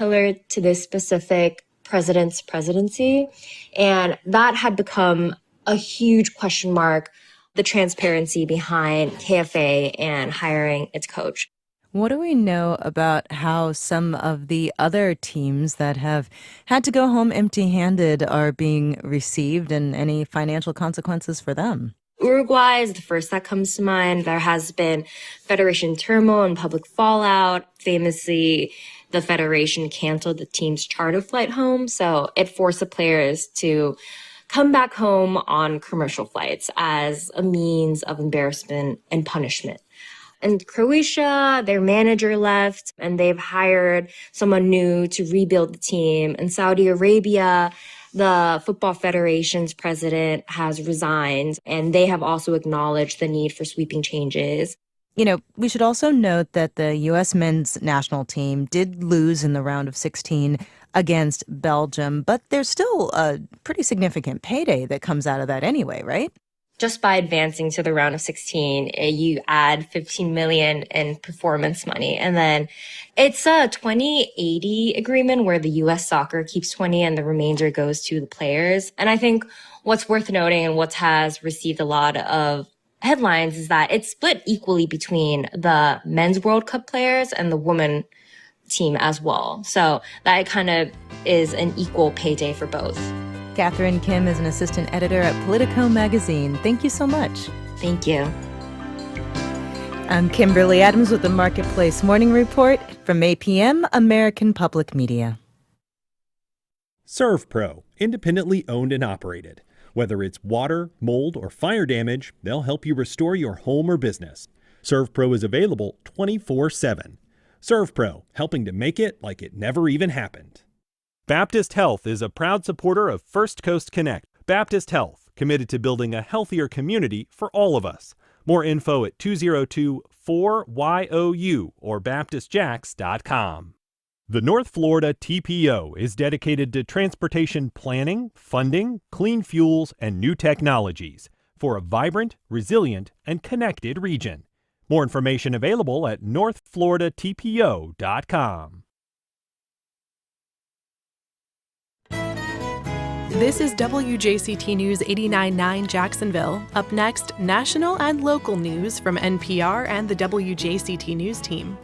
tailored to this specific president's presidency. And that had become a huge question mark, the transparency behind KFA and hiring its coach. What do we know about how some of the other teams that have had to go home empty-handed are being received, and any financial consequences for them? Uruguay is the first that comes to mind. There has been federation turmoil and public fallout. Famously, the federation canceled the team's charter flight home, so it forced the players to come back home on commercial flights as a means of embarrassment and punishment. In Croatia, their manager left and they've hired someone new to rebuild the team. In Saudi Arabia, the Football Federation's president has resigned, and they have also acknowledged the need for sweeping changes. You know, we should also note that the U.S. men's national team did lose in the round of 16 against Belgium, but there's still a pretty significant payday that comes out of that anyway, right? Just by advancing to the round of 16, you add $15 million in performance money. And then it's a 20-80 agreement where the U.S. soccer keeps 20 and the remainder goes to the players. And I think what's worth noting and what has received a lot of headlines is that it's split equally between the men's World Cup players and the women team as well. So that kind of is an equal payday for both. Catherine Kim is an assistant editor at Politico magazine. Thank you so much. Thank you. I'm Kimberly Adams with the Marketplace Morning Report from APM, American Public Media. ServPro, independently owned and operated. Whether it's water, mold, or fire damage, they'll help you restore your home or business. ServPro is available 24/7. ServPro, helping to make it like it never even happened. Baptist Health is a proud supporter of First Coast Connect. Baptist Health, committed to building a healthier community for all of us. More info at 202-4YOU or baptistjacks.com. The North Florida TPO is dedicated to transportation planning, funding, clean fuels, and new technologies for a vibrant, resilient, and connected region. More information available at northfloridatpo.com. This is WJCT News 89.9 Jacksonville. Up next, national and local news from NPR and the WJCT News team.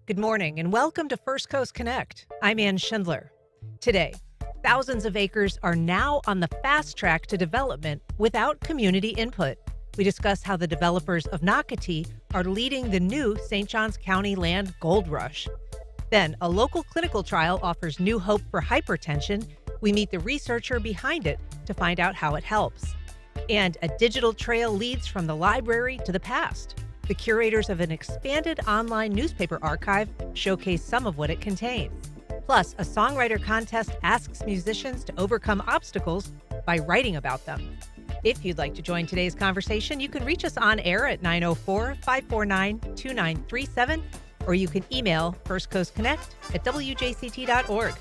Good morning and welcome to First Coast Connect. I'm Ann Schindler. Today, thousands of acres are now on the fast track to development without community input. We discuss how the developers of Nocatee are leading the new St. Johns County land gold rush. Then, a local clinical trial offers new hope for hypertension. We meet the researcher behind it to find out how it helps. And a digital trail leads from the library to the past. The curators of an expanded online newspaper archive showcase some of what it contains. Plus, a songwriter contest asks musicians to overcome obstacles by writing about them. If you'd like to join today's conversation, you can reach us on air at 904-549-2937, or you can email firstcoastconnect@wjct.org.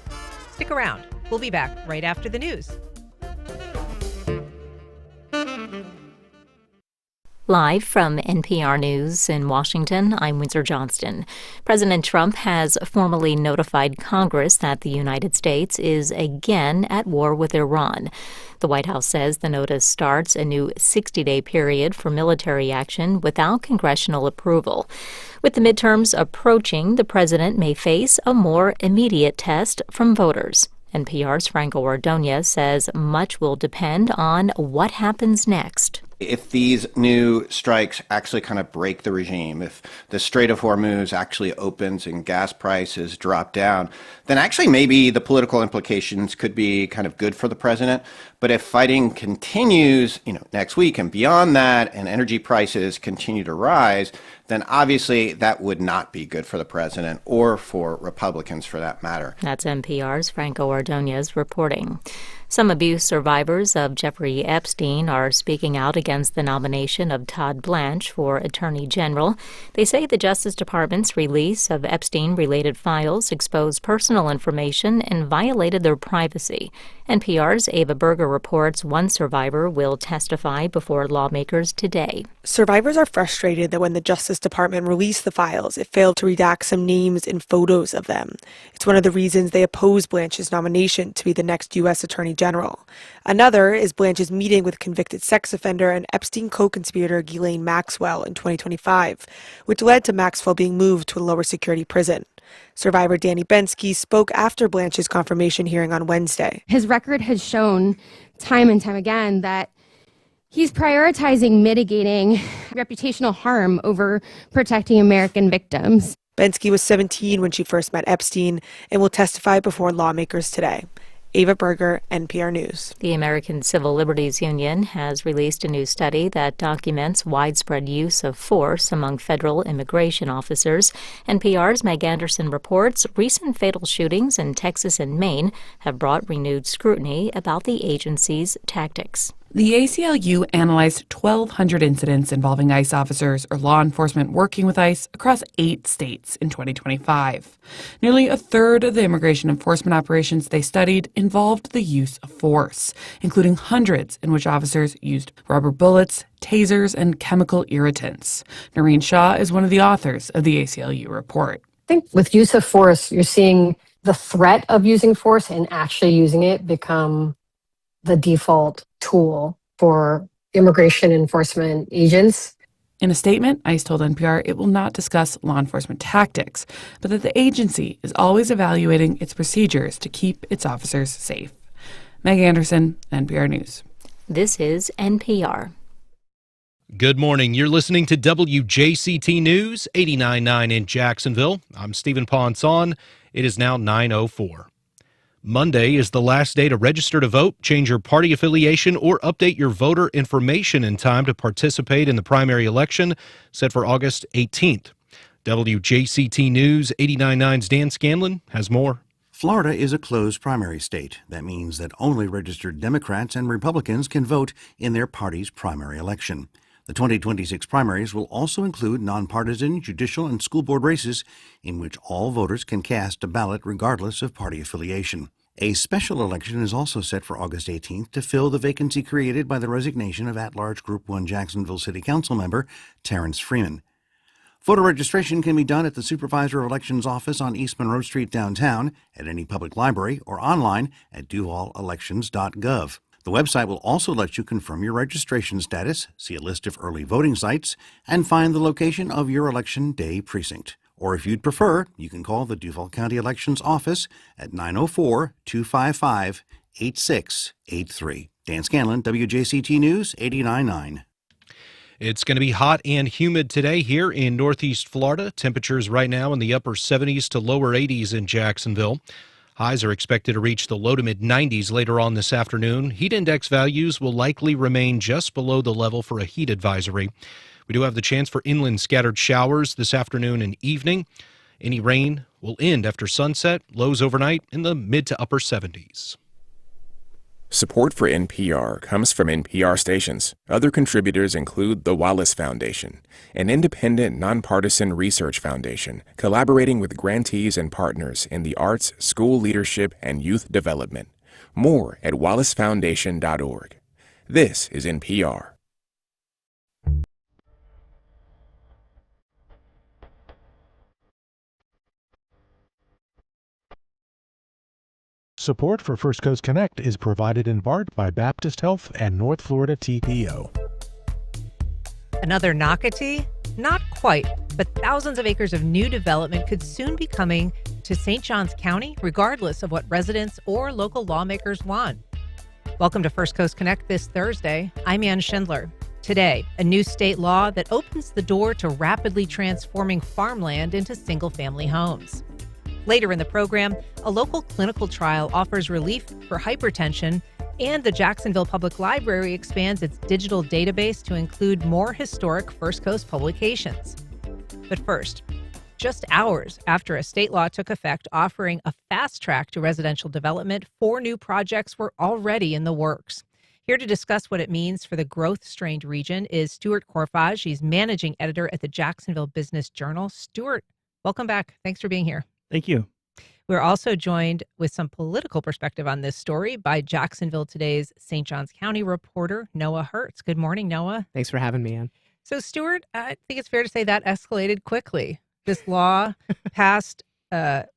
Stick around. We'll be back right after the news. Live from NPR News in Washington, I'm Windsor Johnston. President Trump has formally notified Congress that the United States is again at war with Iran. The White House says the notice starts a new 60-day period for military action without congressional approval. With the midterms approaching, the president may face a more immediate test from voters. NPR's Franco Ordonez says much will depend on what happens next. If these new strikes actually kind of break the regime, if the Strait of Hormuz actually opens and gas prices drop down, then actually maybe the political implications could be kind of good for the president. But if fighting continues, next week and beyond that, and energy prices continue to rise, then obviously that would not be good for the president or for Republicans for that matter. That's NPR's Franco Ordonez reporting. Some abuse survivors of Jeffrey Epstein are speaking out against the nomination of Todd Blanche for Attorney General. They say the Justice Department's release of Epstein-related files exposed personal information and violated their privacy. NPR's Ava Berger reports one survivor will testify before lawmakers today. Survivors are frustrated that when the Justice Department released the files, it failed to redact some names and photos of them. It's one of the reasons they oppose Blanche's nomination to be the next U.S. Attorney General. Another is Blanche's meeting with convicted sex offender and Epstein co-conspirator Ghislaine Maxwell in 2025, which led to Maxwell being moved to a lower security prison. Survivor Danny Bensky spoke after Blanche's confirmation hearing on Wednesday. His record has shown time and time again that he's prioritizing mitigating reputational harm over protecting American victims. Bensky was 17 when she first met Epstein and will testify before lawmakers today. Ava Berger, NPR News. The American Civil Liberties Union has released a new study that documents widespread use of force among federal immigration officers. NPR's Meg Anderson reports recent fatal shootings in Texas and Maine have brought renewed scrutiny about the agency's tactics. The ACLU analyzed 1,200 incidents involving ICE officers or law enforcement working with ICE across 8 states in 2025. Nearly a third of the immigration enforcement operations they studied involved the use of force, including hundreds in which officers used rubber bullets, tasers, and chemical irritants. Noreen Shaw is one of the authors of the ACLU report. I think with use of force, you're seeing the threat of using force and actually using it become the default tool for immigration enforcement agents. In a statement, ICE told NPR it will not discuss law enforcement tactics, but that the agency is always evaluating its procedures to keep its officers safe. Meg Anderson, NPR News. This is NPR. Good morning. You're listening to WJCT News 89.9 in Jacksonville. I'm Stephen Ponson. It is now 9:04. Monday is the last day to register to vote, change your party affiliation, or update your voter information in time to participate in the primary election set for August 18th. WJCT News 89.9's Dan Scanlon has more. Florida is a closed primary state. That means that only registered Democrats and Republicans can vote in their party's primary election. The 2026 primaries will also include nonpartisan judicial and school board races in which all voters can cast a ballot regardless of party affiliation. A special election is also set for August 18th to fill the vacancy created by the resignation of at-large Group 1 Jacksonville City Council member Terrence Freeman. Voter registration can be done at the Supervisor of Elections office on East Monroe Street downtown, at any public library, or online at duvalelections.gov. The website will also let you confirm your registration status, see a list of early voting sites, and find the location of your election day precinct. Or if you'd prefer, you can call the Duval County Elections Office at 904-255-8683. Dan Scanlon, WJCT News 89.9. It's going to be hot and humid today here in Northeast Florida. Temperatures right now in the upper 70s to lower 80s in Jacksonville. Highs are expected to reach the low to mid 90s later on this afternoon. Heat index values will likely remain just below the level for a heat advisory. We do have the chance for inland scattered showers this afternoon and evening. Any rain will end after sunset. Lows overnight in the mid to upper 70s. Support for NPR comes from NPR stations. Other contributors include the Wallace Foundation, an independent, nonpartisan research foundation collaborating with grantees and partners in the arts, school leadership, and youth development. More at wallacefoundation.org. This is NPR. Support for First Coast Connect is provided in part by Baptist Health and North Florida TPO. Another Nocatee? Not quite, but thousands of acres of new development could soon be coming to St. Johns County, regardless of what residents or local lawmakers want. Welcome to First Coast Connect this Thursday. I'm Ann Schindler. Today, a new state law that opens the door to rapidly transforming farmland into single-family homes. Later in the program, a local clinical trial offers relief for hypertension, and the Jacksonville Public Library expands its digital database to include more historic First Coast publications. But first, just hours after a state law took effect offering a fast track to residential development, 4 new projects were already in the works. Here to discuss what it means for the growth-strained region is Stuart Korfage. He's managing editor at the Jacksonville Business Journal. Stuart, welcome back. Thanks for being here. Thank you. We're also joined with some political perspective on this story by Jacksonville Today's St. Johns County reporter, Noah Hertz. Good morning, Noah. Thanks for having me, Ann. So, Stuart, I think it's fair to say that escalated quickly. This law passed, it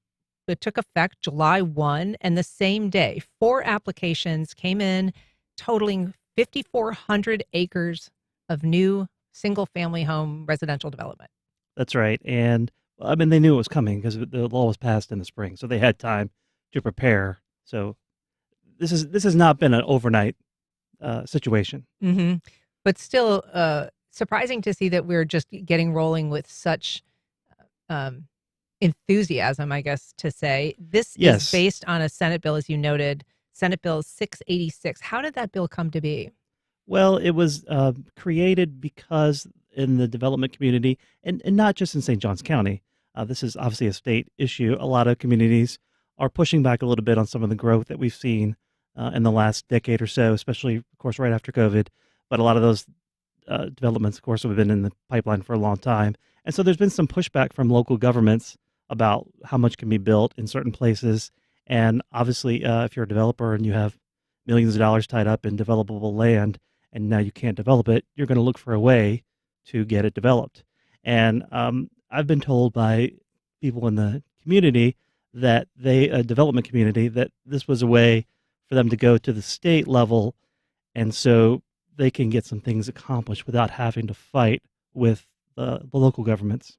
took effect July 1, and the same day, 4 applications came in totaling 5,400 acres of new single-family home residential development. That's right. And I mean, they knew it was coming because the law was passed in the spring, so they had time to prepare. So this has not been an overnight situation. Mm-hmm. But still, surprising to see that we're just getting rolling with such enthusiasm, I guess to say. This is based on a Senate bill, as you noted, Senate Bill 686. How did that bill come to be? Well, it was created because in the development community, and not just in St. Johns County, this is obviously a state issue. A lot of communities are pushing back a little bit on some of the growth that we've seen in the last decade or so, especially, of course, right after COVID. But a lot of those developments, of course, have been in the pipeline for a long time. And so there's been some pushback from local governments about how much can be built in certain places. And obviously, if you're a developer and you have millions of dollars tied up in developable land and now you can't develop it, you're going to look for a way to get it developed. And I've been told by people in the community that development community, that this was a way for them to go to the state level, and so they can get some things accomplished without having to fight with the local governments.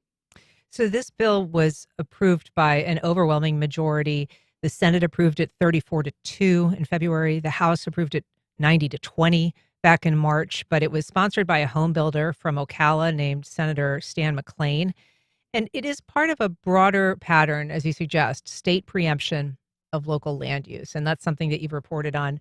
So this bill was approved by an overwhelming majority. The Senate approved it 34-2 in February. The House approved it 90-20 back in March, but it was sponsored by a home builder from Ocala named Senator Stan McClain. And it is part of a broader pattern, as you suggest, state preemption of local land use. And that's something that you've reported on.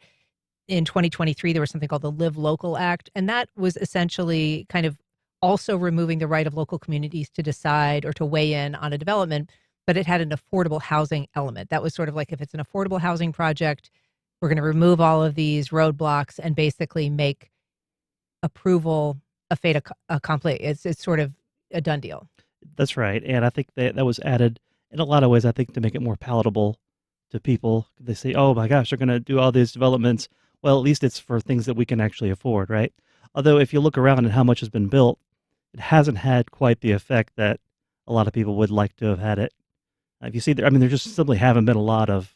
In 2023, there was something called the Live Local Act, and that was essentially kind of also removing the right of local communities to decide or to weigh in on a development, but it had an affordable housing element. That was sort of like, if it's an affordable housing project, we're going to remove all of these roadblocks and basically make approval a fait accompli. It's sort of a done deal. That's right. And I think that was added in a lot of ways, I think, to make it more palatable to people. They say, oh my gosh, they're going to do all these developments. Well, at least it's for things that we can actually afford, right? Although if you look around at how much has been built, it hasn't had quite the effect that a lot of people would like to have had it. If you see, there just simply haven't been a lot of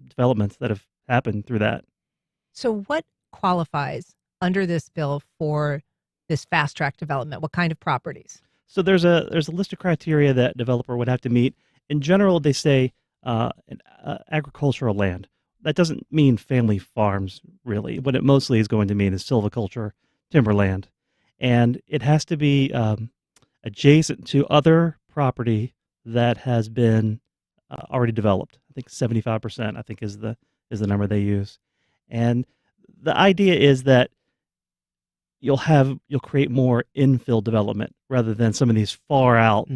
developments that have happened through that. So what qualifies under this bill for this fast track development? What kind of properties? So there's a list of criteria that developer would have to meet. In general, they say agricultural land. That doesn't mean family farms, really. What it mostly is going to mean is silviculture, timberland. And it has to be adjacent to other property that has been already developed. I think 75%, I think, is the number they use. And the idea is that you'll create more infill development rather than some of these far out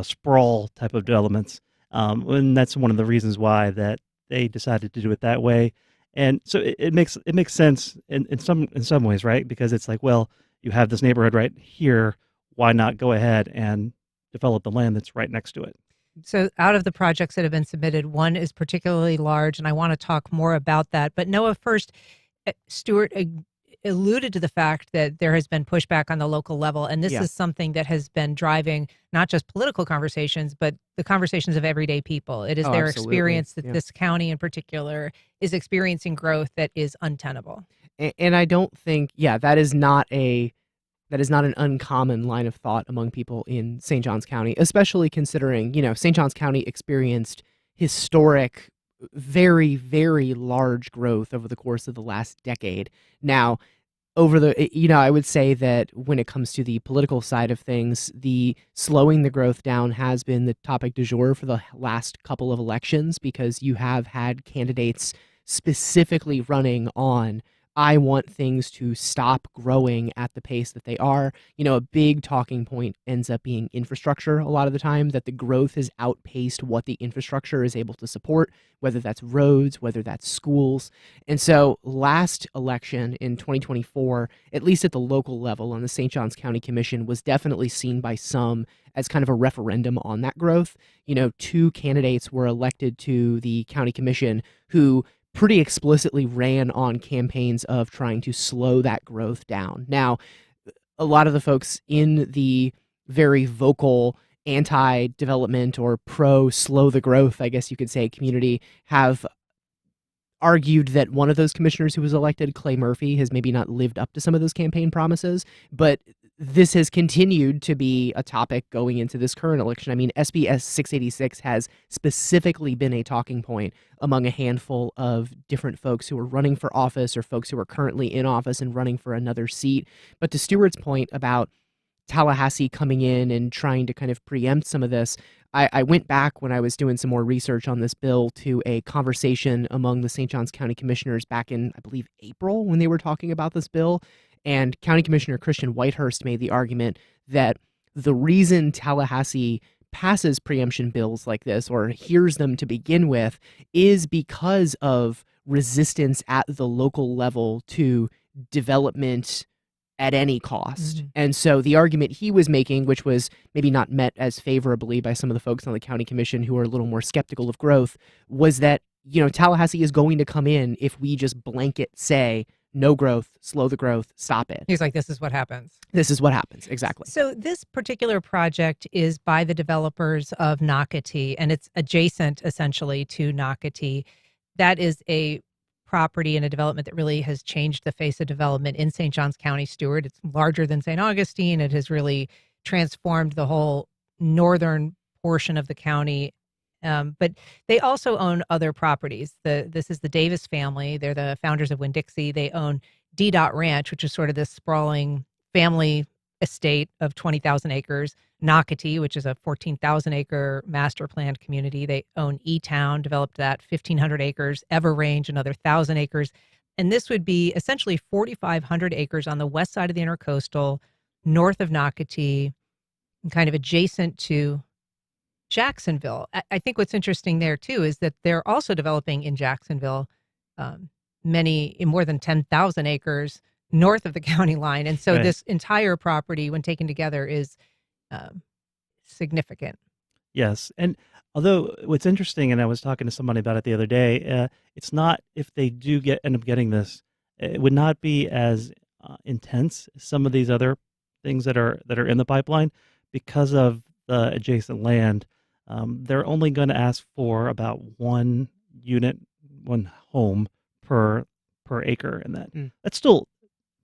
sprawl type of developments. And that's one of the reasons why that they decided to do it that way. And so it makes sense in some ways, right? Because it's like, well, you have this neighborhood right here. Why not go ahead and develop the land that's right next to it? So out of the projects that have been submitted, one is particularly large, and I want to talk more about that. But Noah, first, Stuart alluded to the fact that there has been pushback on the local level, and this is something that has been driving not just political conversations, but the conversations of everyday people. It is their experience that this county in particular is experiencing growth that is untenable. And I don't think, that is not an uncommon line of thought among people in St. Johns County, especially considering, St. Johns County experienced historic, very, very large growth over the course of the last decade. Now, I would say that when it comes to the political side of things, the slowing the growth down has been the topic du jour for the last couple of elections, because you have had candidates specifically running on I want things to stop growing at the pace that they are. A big talking point ends up being infrastructure a lot of the time, that the growth has outpaced what the infrastructure is able to support, whether that's roads, whether that's schools. And so last election in 2024, at least at the local level on the St. Johns County Commission, was definitely seen by some as kind of a referendum on that growth. 2 candidates were elected to the county commission who pretty explicitly ran on campaigns of trying to slow that growth down. Now, a lot of the folks in the very vocal anti-development or pro-slow the growth, I guess you could say, community have argued that one of those commissioners who was elected, Clay Murphy, has maybe not lived up to some of those campaign promises, but this has continued to be a topic going into this current election. I mean, SBS 686 has specifically been a talking point among a handful of different folks who are running for office or folks who are currently in office and running for another seat. But to Stuart's point about Tallahassee coming in and trying to kind of preempt some of this, I went back when I was doing some more research on this bill to a conversation among the St. Johns County commissioners back in, I believe, April, when they were talking about this bill. And County Commissioner Christian Whitehurst made the argument that the reason Tallahassee passes preemption bills like this, or hears them to begin with, is because of resistance at the local level to development at any cost. Mm-hmm. And so the argument he was making, which was maybe not met as favorably by some of the folks on the county commission who are a little more skeptical of growth, was that, Tallahassee is going to come in if we just blanket say, no growth, slow the growth, stop it. He's like, this is what happens. This is what happens, exactly. So this particular project is by the developers of Nocatee, and it's adjacent essentially to Nocatee. That is a property and a development that really has changed the face of development in St. Johns County, Stuart. It's larger than St. Augustine. It has really transformed the whole northern portion of the county. But they also own other properties. This is the Davis family. They're the founders of Winn-Dixie. They own D-Dot Ranch, which is sort of this sprawling family estate of 20,000 acres. Nocatee, which is a 14,000-acre master planned community. They own E-Town, developed that, 1,500 acres. Everrange, another 1,000 acres. And this would be essentially 4,500 acres on the west side of the Intracoastal, north of Nocatee, and kind of adjacent to Jacksonville. I think what's interesting there too is that they're also developing in Jacksonville more than 10,000 acres north of the county line. And so this entire property, when taken together, is significant. Yes. And although what's interesting, and I was talking to somebody about it the other day, it's not, if they do end up getting this, it would not be as intense as some of these other things that are in the pipeline because of the adjacent land. They're only going to ask for about one home per acre, and that's still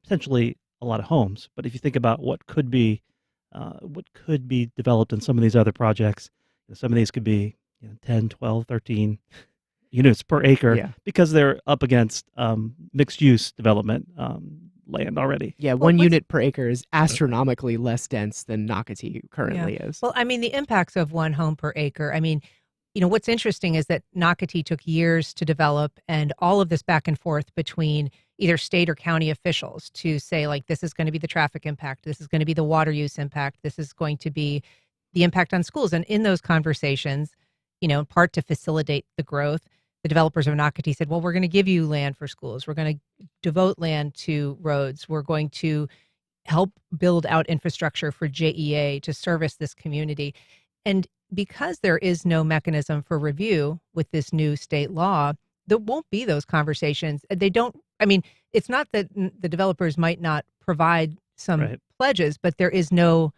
potentially a lot of homes. But if you think about what could be developed in some of these other projects, some of these could be 10, 12, 13 units per acre because they're up against mixed use development land already. Yeah, one unit per acre is astronomically less dense than Nocatee currently is. Well, I mean, the impacts of one home per acre, I mean, what's interesting is that Nocatee took years to develop, and all of this back and forth between either state or county officials to say, like, this is going to be the traffic impact, this is going to be the water use impact, this is going to be the impact on schools. And in those conversations, in part to facilitate the growth, the developers of Nocatee said, well, we're going to give you land for schools. We're going to devote land to roads. We're going to help build out infrastructure for JEA to service this community. And because there is no mechanism for review with this new state law, there won't be those conversations. It's not that the developers might not provide some pledges, but there is no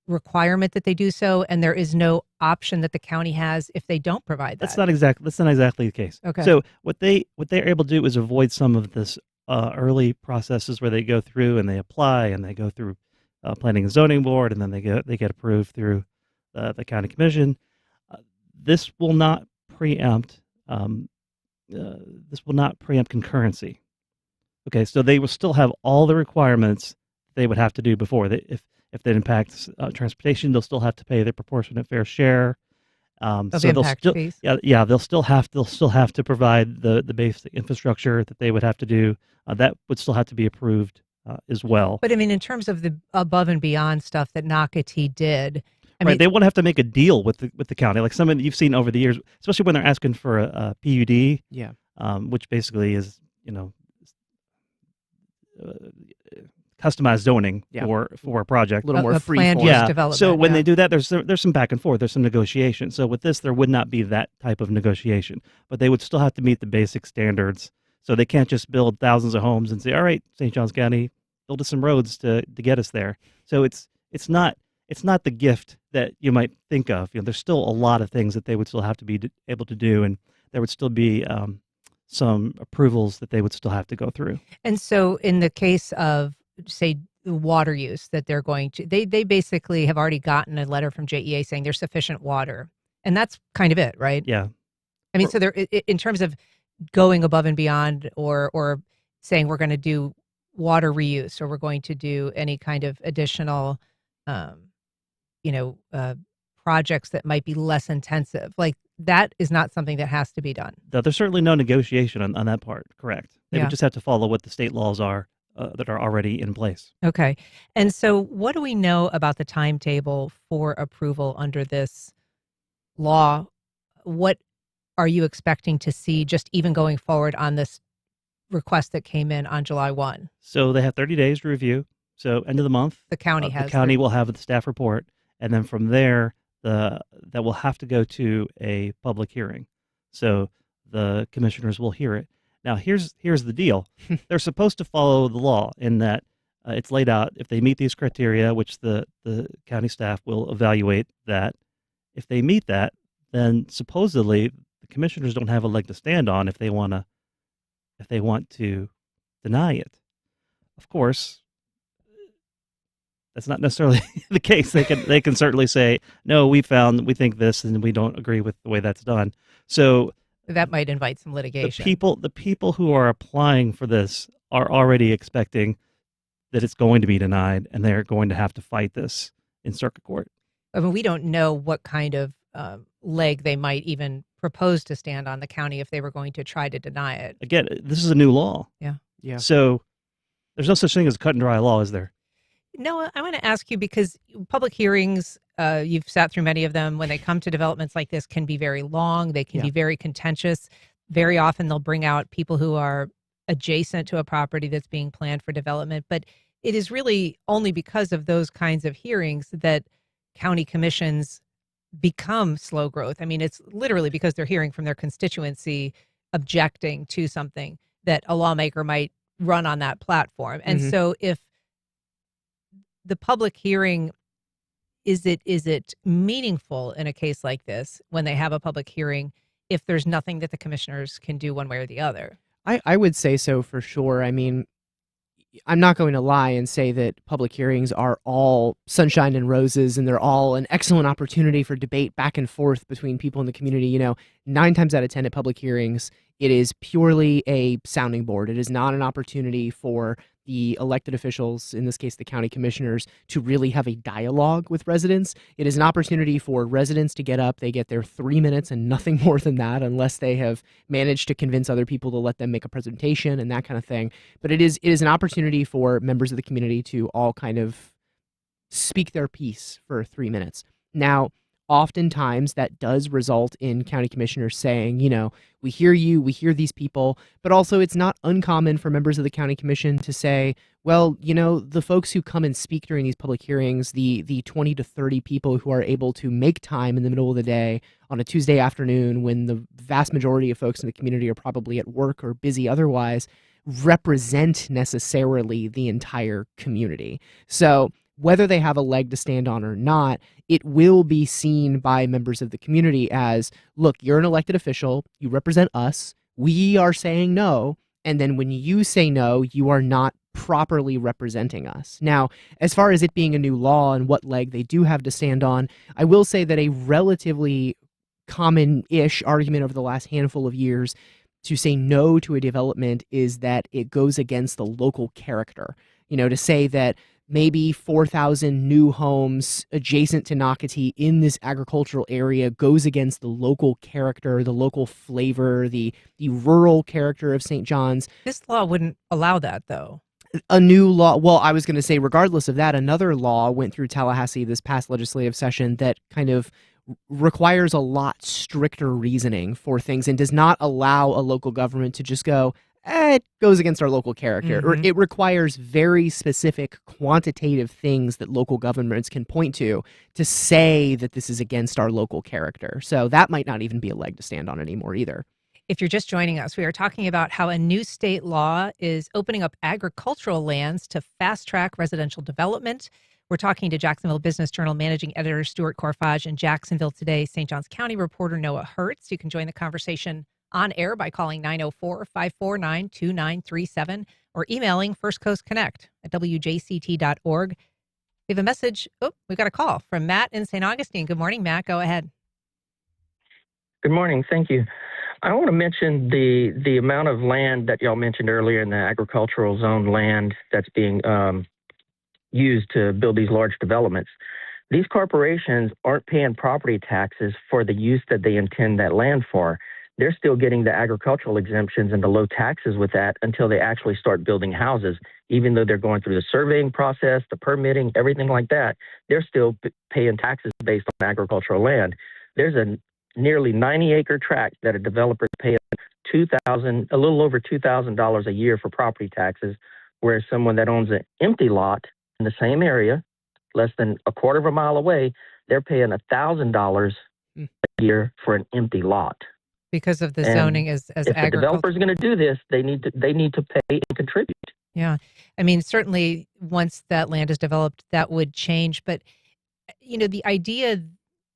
requirement that they do so, and there is no option that the county has if they don't provide that. That's not exactly the case. Okay. So what they're able to do is avoid some of this early processes where they go through and they apply and they go through planning and zoning board, and then they get approved through the county commission. This will not preempt concurrency. Okay, so they will still have all the requirements they would have to do before. If that impacts transportation, they'll still have to pay their proportionate fair share. Of So they'll impact still, fees. yeah, they'll still have to provide the basic infrastructure that they would have to do. That would still have to be approved as well. But I mean, in terms of the above and beyond stuff that Nocatee did, I Right, mean, they won't have to make a deal with the county, like some of you've seen over the years, especially when they're asking for a PUD, Yeah. which basically is uh, customized zoning Yeah. for a project. A little more a free planned form. use Yeah. development. So when yeah. they do that, there's some back and forth. There's some negotiation. So with this, there would not be that type of negotiation, but they would still have to meet the basic standards. So they can't just build thousands of homes and say, "All right, St. Johns County, build us some roads to get us there." So it's not the gift that you might think of. There's still a lot of things that they would still have to be able to do, and there would still be some approvals that they would still have to go through. And so in the case of, say, the water use that they're going to, they basically have already gotten a letter from JEA saying there's sufficient water. And that's kind of it, right? Yeah. I mean, so there, in terms of going above and beyond or saying we're going to do water reuse or we're going to do any kind of additional, projects that might be less intensive, like that is not something that has to be done. There's certainly no negotiation on that part, correct. They Yeah. would just have to follow what the state laws are that are already in place. Okay. And so what do we know about the timetable for approval under this law? What are you expecting to see just even going forward on this request that came in on July 1? So they have 30 days to review. So end of the month, The county the has. county will have the staff report, and then from there, that will have to go to a public hearing. So the commissioners will hear it. Now, here's the deal. They're supposed to follow the law in that it's laid out if they meet these criteria, which the county staff will evaluate that. If they meet that, then supposedly the commissioners don't have a leg to stand on if they want to deny it. Of course, that's not necessarily the case. They can certainly say, no, we think this and we don't agree with the way that's done. So That might invite some litigation. the people who are applying for this are already expecting that it's going to be denied, and they're going to have to fight this in circuit court. I mean, we don't know what kind of leg they might even propose to stand on the county if they were going to try to deny it. Again, this is a new law. Yeah. Yeah. So there's no such thing as a cut and dry law, is there? No, I want to ask you because public hearings, you've sat through many of them, when they come to developments like this can be very long. They can Yeah. be very contentious. Very often they'll bring out people who are adjacent to a property that's being planned for development. But it is really only because of those kinds of hearings that county commissions become slow growth. I mean, it's literally because they're hearing from their constituency objecting to something that a lawmaker might run on that platform. And Mhm. so if the public hearing, is it meaningful in a case like this when they have a public hearing if there's nothing that the commissioners can do one way or the other? I would say so for sure. I mean, I'm not going to lie and say that public hearings are all sunshine and roses and they're all an excellent opportunity for debate back and forth between people in the community. 9 times out of 10 at public hearings, it is purely a sounding board. It is not an opportunity for the elected officials, in this case the county commissioners, to really have a dialogue with residents. It is an opportunity for residents to get up. They get their 3 minutes and nothing more than that, unless they have managed to convince other people to let them make a presentation and that kind of thing. But it is an opportunity for members of the community to all kind of speak their piece for 3 minutes. Now, oftentimes that does result in county commissioners saying, we hear you, we hear these people, but also it's not uncommon for members of the county commission to say, well, the folks who come and speak during these public hearings, the 20 to 30 people who are able to make time in the middle of the day on a Tuesday afternoon when the vast majority of folks in the community are probably at work or busy otherwise, represent necessarily the entire community. So whether they have a leg to stand on or not, it will be seen by members of the community as, look, you're an elected official, you represent us, we are saying no, and then when you say no, you are not properly representing us. Now, as far as it being a new law and what leg they do have to stand on, I will say that a relatively common-ish argument over the last handful of years to say no to a development is that it goes against the local character. To say that maybe 4,000 new homes adjacent to Nocatee in this agricultural area goes against the local character, the local flavor, the rural character of St. John's. This law wouldn't allow that, though. A new law, well, I was going to say, regardless of that, another law went through Tallahassee this past legislative session that kind of requires a lot stricter reasoning for things and does not allow a local government to just go, it goes against our local character. Or it requires very specific quantitative things that local governments can point to say that this is against our local character. So that might not even be a leg to stand on anymore either. If you're just joining us, we are talking about how a new state law is opening up agricultural lands to fast-track residential development. We're talking to Jacksonville Business Journal managing editor Stuart Corfage and Jacksonville Today St. Johns County reporter Noah Hertz. You can join the conversation on air by calling 904-549-2937 or emailing firstcoastconnect@wjct.org. We have a message. We've got a call from Matt in St. Augustine. Good morning, Matt. Go ahead. Good morning. Thank you. I want to mention the amount of land that y'all mentioned earlier in the agricultural zone land that's being used to build these large developments. These corporations aren't paying property taxes for the use that they intend that land for. They're still getting the agricultural exemptions and the low taxes with that until they actually start building houses. Even though they're going through the surveying process, the permitting, everything like that, they're still paying taxes based on agricultural land. There's a nearly 90-acre tract that a developer is paying a little over $2,000 a year for property taxes, whereas someone that owns an empty lot in the same area, less than a quarter of a mile away, they're paying $1,000 a year for an empty lot. Because of the zoning as if the developer's going to do this, they need to pay and contribute. Yeah. I mean, certainly once that land is developed, that would change. But, the idea,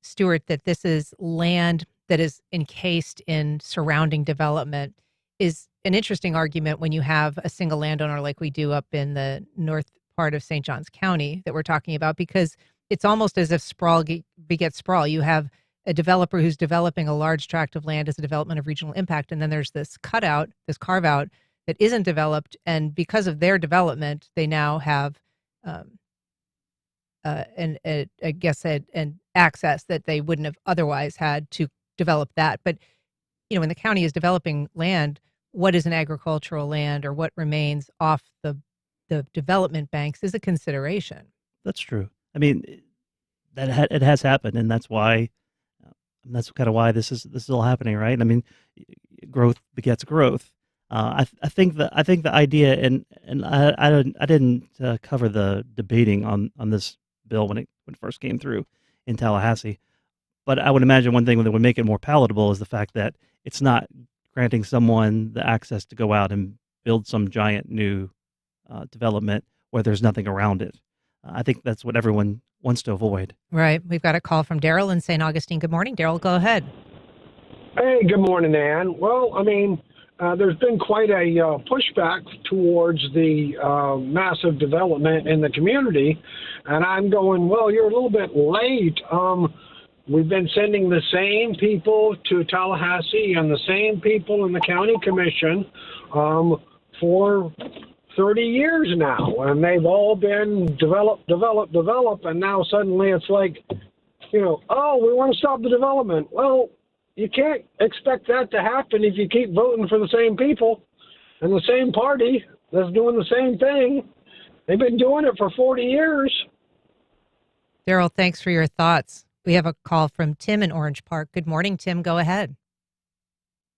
Stuart, that this is land that is encased in surrounding development is an interesting argument when you have a single landowner like we do up in the north part of St. Johns County that we're talking about, because it's almost as if sprawl begets sprawl. You have a developer who's developing a large tract of land as a development of regional impact, and then there's this carve-out that isn't developed, and because of their development, they now have an access that they wouldn't have otherwise had to develop that. But when the county is developing land, what is an agricultural land or what remains off the development banks is a consideration. That's true. I mean, it has happened, and that's why. That's kind of why this is all happening, right? I mean, growth begets growth. I think the idea, and I didn't cover the debating on this bill when it first came through in Tallahassee, but I would imagine one thing that would make it more palatable is the fact that it's not granting someone the access to go out and build some giant new development where there's nothing around it. I think that's what everyone wants to avoid. Right. We've got a call from Daryl in St. Augustine. Good morning, Daryl. Go ahead. Hey, good morning, Ann. Well, I mean, there's been quite a pushback towards the massive development in the community, and I'm going, well, you're a little bit late. We've been sending the same people to Tallahassee and the same people in the county commission for 30 years now, and they've all been develop, and now suddenly it's like, oh, we want to stop the development. Well, you can't expect that to happen if you keep voting for the same people and the same party that's doing the same thing. They've been doing it for 40 years. Daryl, thanks for your thoughts. We have a call from Tim in Orange Park. Good morning, Tim. Go ahead.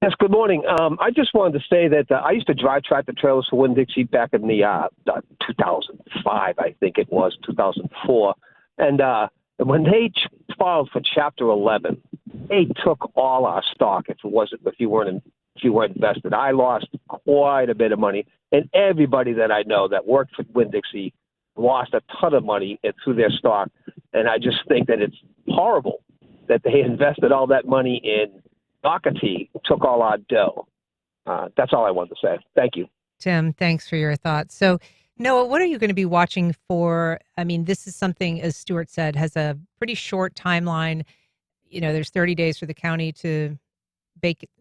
Yes, good morning. I just wanted to say that I used to drive tractor trailers for Winn-Dixie back in the 2005, I think it was, 2004. And when they filed for Chapter 11, they took all our stock if you weren't invested. I lost quite a bit of money, and everybody that I know that worked for Winn-Dixie lost a ton of money through their stock. And I just think that it's horrible that they invested all that money in Nocatee, took all our dough. That's all I wanted to say. Thank you. Tim, thanks for your thoughts. So, Noah, what are you going to be watching for? I mean, this is something, as Stuart said, has a pretty short timeline. There's 30 days for the county to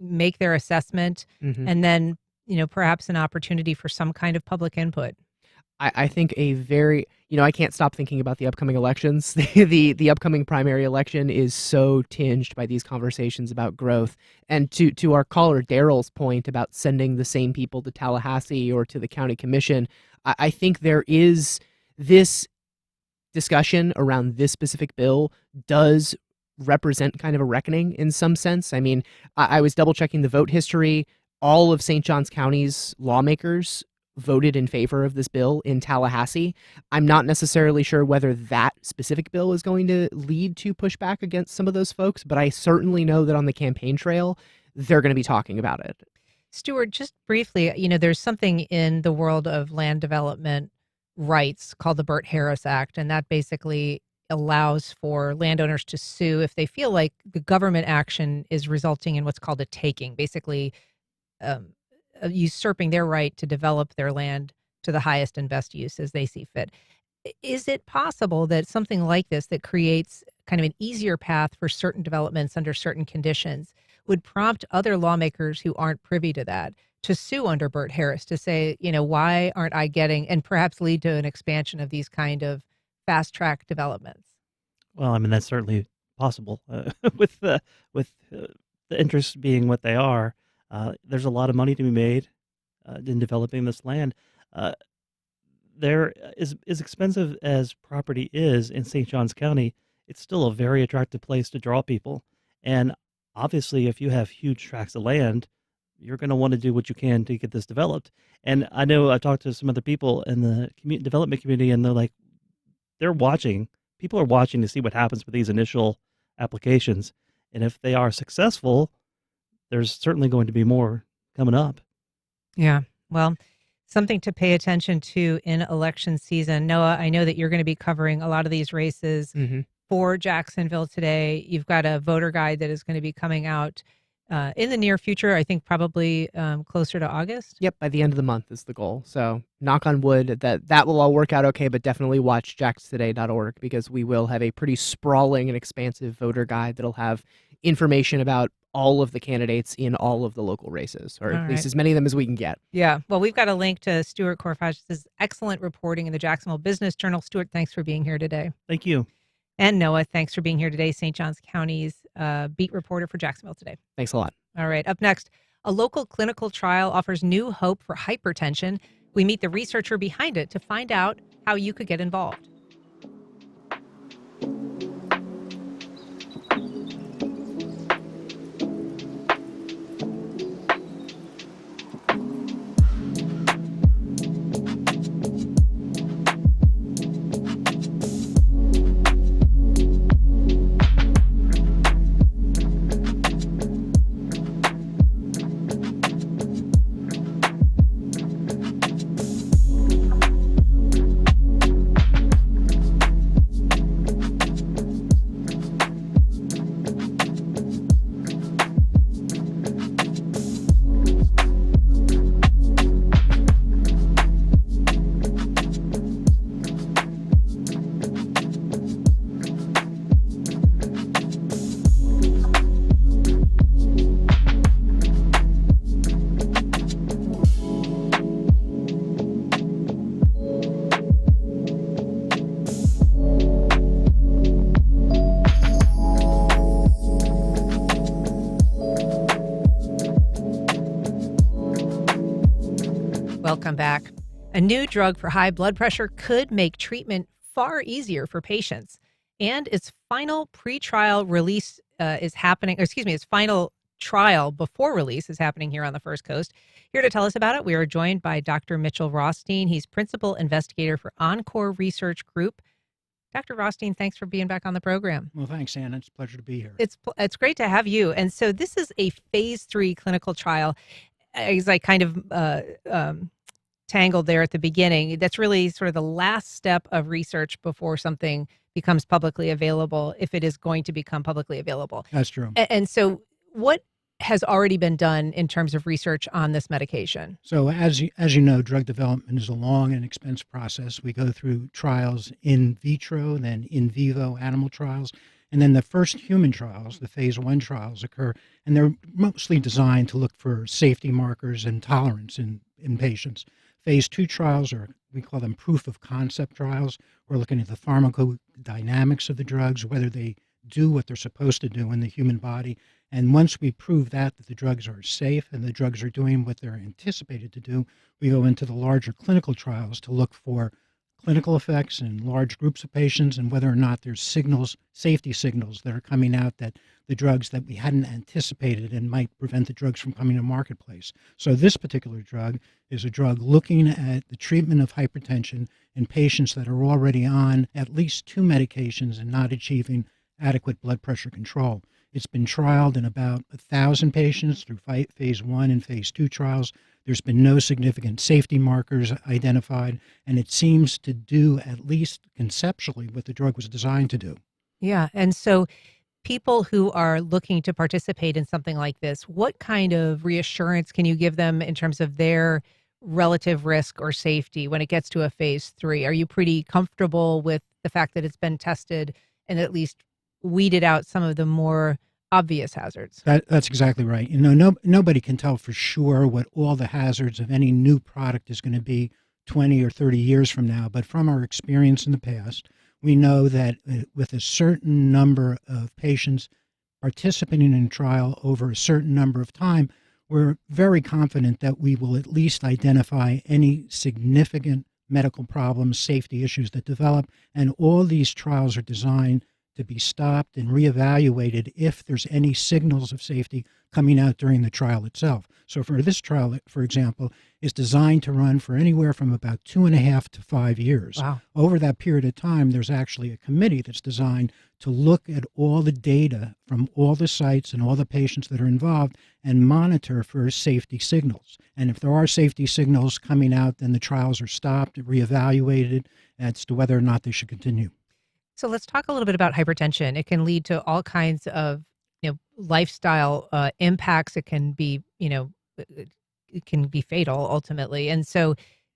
make their assessment, and then, perhaps an opportunity for some kind of public input. I think a very, I can't stop thinking about the upcoming elections. The upcoming primary election is so tinged by these conversations about growth. And to our caller Daryl's point about sending the same people to Tallahassee or to the county commission, I think there is this discussion around this specific bill does represent kind of a reckoning in some sense. I mean, I was double checking the vote history. All of St. Johns County's lawmakers voted in favor of this bill in Tallahassee. I'm not necessarily sure whether that specific bill is going to lead to pushback against some of those folks, but I certainly know that on the campaign trail, they're going to be talking about it. Stuart, just briefly, there's something in the world of land development rights called the Burt-Harris Act, and that basically allows for landowners to sue if they feel like the government action is resulting in what's called a taking, basically usurping their right to develop their land to the highest and best use as they see fit. Is it possible that something like this that creates kind of an easier path for certain developments under certain conditions would prompt other lawmakers who aren't privy to that to sue under Burt-Harris to say, why aren't I getting, and perhaps lead to an expansion of these kind of fast-track developments? Well, I mean, that's certainly possible with the interests being what they are. There's a lot of money to be made in developing this land. There is as expensive as property is in St. Johns County, it's still a very attractive place to draw people. And obviously, if you have huge tracts of land, you're going to want to do what you can to get this developed. And I know I've talked to some other people in the development community, and they're like, people are watching to see what happens with these initial applications. And if they are successful, there's certainly going to be more coming up. Yeah. Well, something to pay attention to in election season. Noah, I know that you're going to be covering a lot of these races for Jacksonville today. You've got a voter guide that is going to be coming out in the near future, I think probably closer to August. Yep, by the end of the month is the goal. So knock on wood that will all work out okay, but definitely watch jaxtoday.org because we will have a pretty sprawling and expansive voter guide that'll have information about all of the candidates in all of the local races, or at least as many of them as we can get. Yeah. Well, we've got a link to Stuart Corfash's excellent reporting in the Jacksonville Business Journal. Stuart, thanks for being here today. Thank you. And Noah, thanks for being here today, St. Johns County's beat reporter for Jacksonville Today. Thanks a lot. All right. Up next, a local clinical trial offers new hope for hypertension. We meet the researcher behind it to find out how you could get involved. Welcome back. A new drug for high blood pressure could make treatment far easier for patients. And its final pre-trial release its final trial before release is happening here on the First Coast. Here to tell us about it, we are joined by Dr. Mitchell Rothstein. He's principal investigator for Encore Research Group. Dr. Rothstein, thanks for being back on the program. Well, thanks, Anna. It's a pleasure to be here. It's great to have you. And so this is a phase 3 clinical trial. As I kind of tangled there at the beginning, that's really sort of the last step of research before something becomes publicly available, if it is going to become publicly available. That's true. And so what has already been done in terms of research on this medication? So as you know, drug development is a long and expensive process. We go through trials in vitro, then in vivo animal trials, and then the first human trials, the phase 1 trials occur, and they're mostly designed to look for safety markers and tolerance in patients. Phase 2 trials are, we call them proof of concept trials. We're looking at the pharmacodynamics of the drugs, whether they do what they're supposed to do in the human body. And once we prove that the drugs are safe and the drugs are doing what they're anticipated to do, we go into the larger clinical trials to look for clinical effects in large groups of patients and whether or not there's signals, safety signals that are coming out that the drugs that we hadn't anticipated and might prevent the drugs from coming to marketplace. So this particular drug is a drug looking at the treatment of hypertension in patients that are already on at least 2 medications and not achieving adequate blood pressure control. It's been trialed in about 1,000 patients through phase 1 and phase 2 trials. There's been no significant safety markers identified, and it seems to do, at least conceptually, what the drug was designed to do. Yeah. And so people who are looking to participate in something like this, what kind of reassurance can you give them in terms of their relative risk or safety when it gets to a phase 3? Are you pretty comfortable with the fact that it's been tested and at least weeded out some of the more obvious hazards? That's exactly right. Nobody can tell for sure what all the hazards of any new product is going to be 20 or 30 years from now. But from our experience in the past, we know that with a certain number of patients participating in a trial over a certain number of time, we're very confident that we will at least identify any significant medical problems, safety issues that develop. And all these trials are designed to be stopped and reevaluated if there's any signals of safety coming out during the trial itself. So for this trial, for example, is designed to run for anywhere from about 2.5 to 5 years. Wow. Over that period of time, there's actually a committee that's designed to look at all the data from all the sites and all the patients that are involved and monitor for safety signals. And if there are safety signals coming out, then the trials are stopped, reevaluated as to whether or not they should continue. So let's talk a little bit about hypertension. It can lead to all kinds of, lifestyle impacts. It can be, it can be fatal ultimately. And so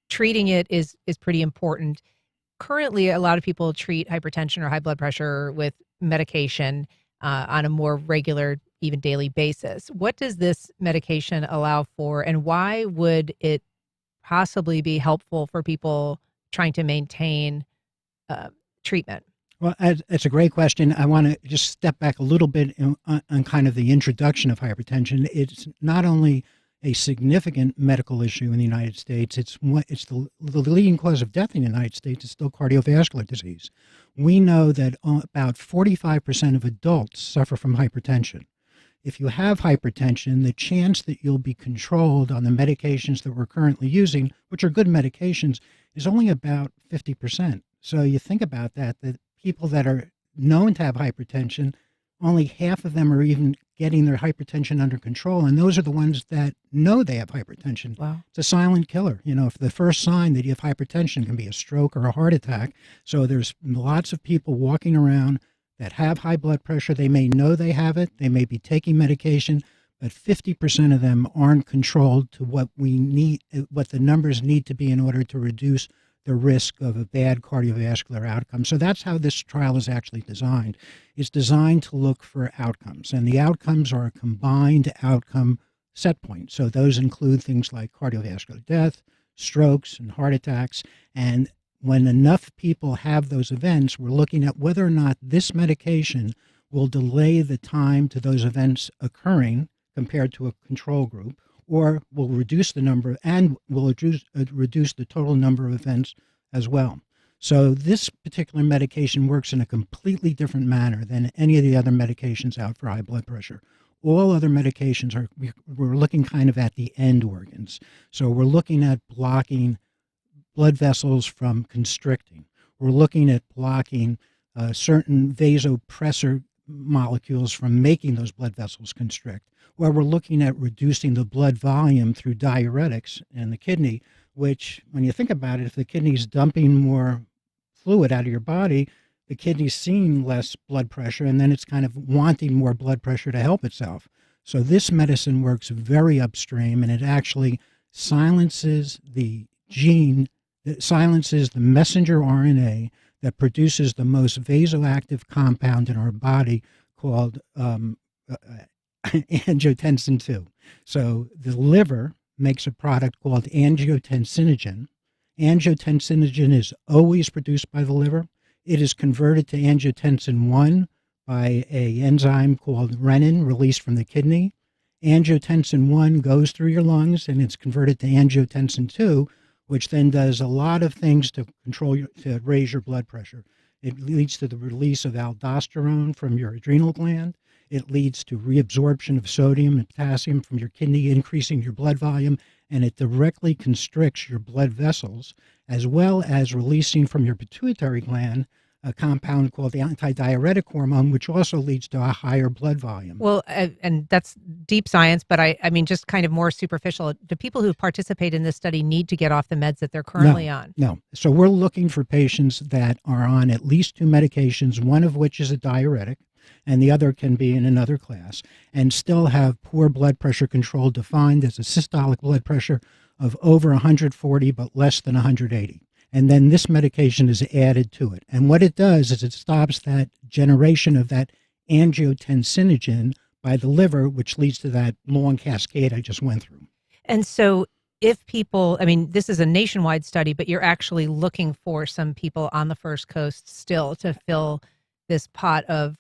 treating it is pretty important. Currently, a lot of people treat hypertension or high blood pressure with medication on a more regular, even daily basis. What does this medication allow for, and why would it possibly be helpful for people trying to maintain treatment? Well, it's a great question. I want to just step back a little bit on kind of the introduction of hypertension. It's not only a significant medical issue in the United States, it's the leading cause of death in the United States is still cardiovascular disease. We know that about 45% of adults suffer from hypertension. If you have hypertension, the chance that you'll be controlled on the medications that we're currently using, which are good medications, is only about 50%. So you think about that people that are known to have hypertension, only half of them are even getting their hypertension under control. And those are the ones that know they have hypertension. Wow. It's a silent killer. If the first sign that you have hypertension can be a stroke or a heart attack. So there's lots of people walking around that have high blood pressure. They may know they have it. They may be taking medication, but 50% of them aren't controlled to what we need, what the numbers need to be in order to reduce the risk of a bad cardiovascular outcome. So that's how this trial is actually designed. It's designed to look for outcomes, and the outcomes are a combined outcome set point. So those include things like cardiovascular death, strokes, and heart attacks. And when enough people have those events, we're looking at whether or not this medication will delay the time to those events occurring compared to a control group, or will reduce the number and will reduce the total number of events as well. So this particular medication works in a completely different manner than any of the other medications out for high blood pressure. All other medications we're looking kind of at the end organs. So we're looking at blocking blood vessels from constricting. We're looking at blocking certain vasopressor molecules from making those blood vessels constrict. Where we're looking at reducing the blood volume through diuretics in the kidney, which, when you think about it, if the kidney's dumping more fluid out of your body, the kidney's seeing less blood pressure, and then it's kind of wanting more blood pressure to help itself. So this medicine works very upstream, and it actually silences the gene, it silences the messenger RNA that produces the most vasoactive compound in our body called angiotensin II. So the liver makes a product called angiotensinogen. Angiotensinogen is always produced by the liver. It is converted to angiotensin 1 by an enzyme called renin released from the kidney. Angiotensin 1 goes through your lungs and it's converted to angiotensin 2, which then does a lot of things to to raise your blood pressure. It leads to the release of aldosterone from your adrenal gland. It leads to reabsorption of sodium and potassium from your kidney, increasing your blood volume, and it directly constricts your blood vessels, as well as releasing from your pituitary gland a compound called the antidiuretic hormone, which also leads to a higher blood volume. Well, and that's deep science, but I mean, just kind of more superficial. Do people who participate in this study need to get off the meds that they're currently on? No. So we're looking for patients that are on at least 2 medications, one of which is a diuretic, and the other can be in another class, and still have poor blood pressure control defined as a systolic blood pressure of over 140 but less than 180. And then this medication is added to it. And what it does is it stops that generation of that angiotensinogen by the liver, which leads to that long cascade I just went through. And so if people, I mean, this is a nationwide study, but you're actually looking for some people on the First Coast still to fill this pot of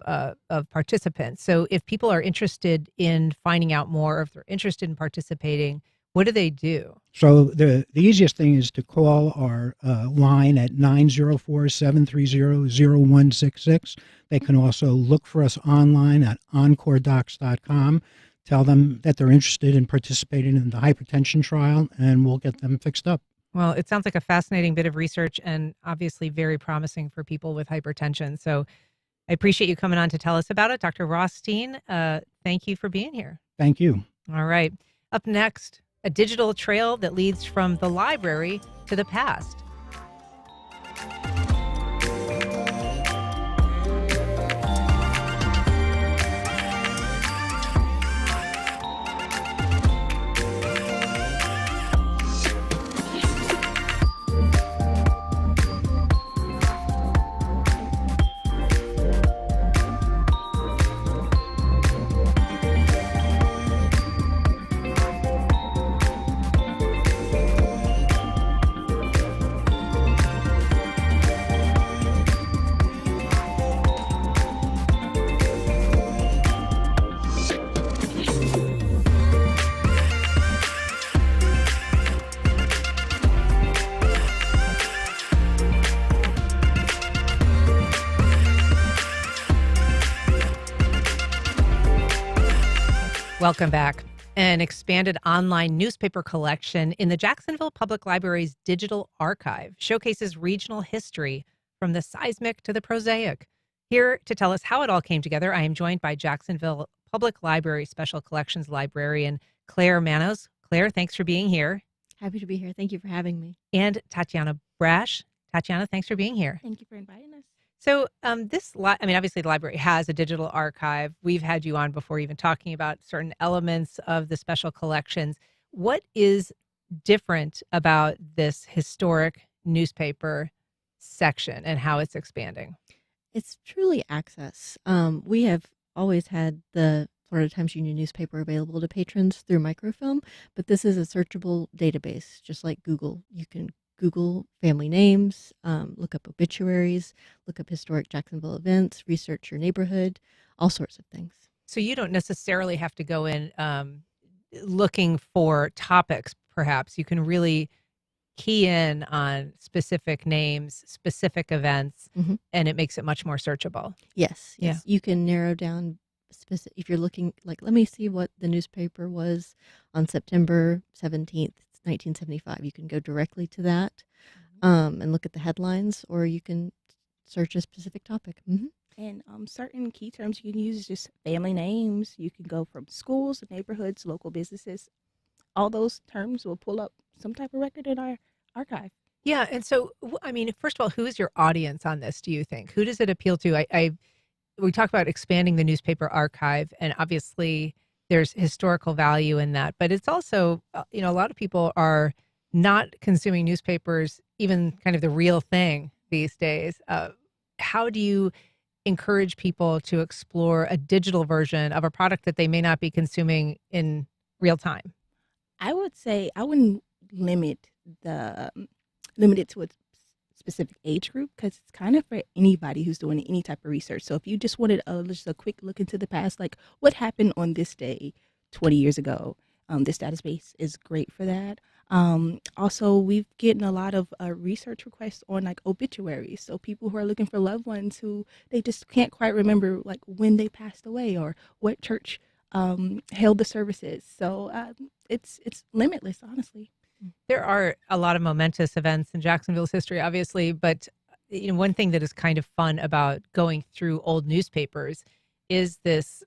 participants. So if people are interested in finding out more, or if they're interested in participating, what do they do? So the easiest thing is to call our line at 904-730-0166. They can also look for us online at encoredocs.com. Tell them that they're interested in participating in the hypertension trial, and we'll get them fixed up. Well, it sounds like a fascinating bit of research and obviously very promising for people with hypertension. So I appreciate you coming on to tell us about it. Dr. Rothstein, thank you for being here. Thank you. All right. Up next, a digital trail that leads from the library to the past. Welcome back. An expanded online newspaper collection in the Jacksonville Public Library's digital archive showcases regional history from the seismic to the prosaic. Here to tell us how it all came together, I am joined by Jacksonville Public Library Special Collections Librarian Claire Manos. Claire, thanks for being here. Happy to be here. Thank you for having me. And Tatiana Brash. Tatiana, thanks for being here. Thank you for inviting us. So obviously the library has a digital archive. We've had you on before even talking about certain elements of the special collections. What is different about this historic newspaper section and how it's expanding? It's truly access. We have always had the Florida Times Union newspaper available to patrons through microfilm, but this is a searchable database, just like Google. You can Google family names, look up obituaries, look up historic Jacksonville events, research your neighborhood, all sorts of things. So you don't necessarily have to go in looking for topics, perhaps. You can really key in on specific names, specific events, and it makes it much more searchable. Yes. Yeah. You can narrow down specific, if you're looking, like, let me see what the newspaper was on September 17th. 1975. You can go directly to that and look at the headlines, or you can search a specific topic. And certain key terms you can use, just family names. You can go from schools, neighborhoods, local businesses. All those terms will pull up some type of record in our archive. Yeah. And so, I mean, first of all, who is your audience on this, do you think? Who does it appeal to? We talk about expanding the newspaper archive, and obviously there's historical value in that, but it's also, a lot of people are not consuming newspapers, even kind of the real thing these days. How do you encourage people to explore a digital version of a product that they may not be consuming in real time? I would say I wouldn't limit the limit it to a specific age group because it's kind of for anybody who's doing any type of research. So if you just wanted just a quick look into the past, like what happened on this day 20 years ago, this database is great for that. Also, we've getting a lot of research requests on like obituaries. So people who are looking for loved ones who they just can't quite remember like when they passed away or what church held the services. So it's limitless, honestly. There are a lot of momentous events in Jacksonville's history, obviously, but one thing that is kind of fun about going through old newspapers is this,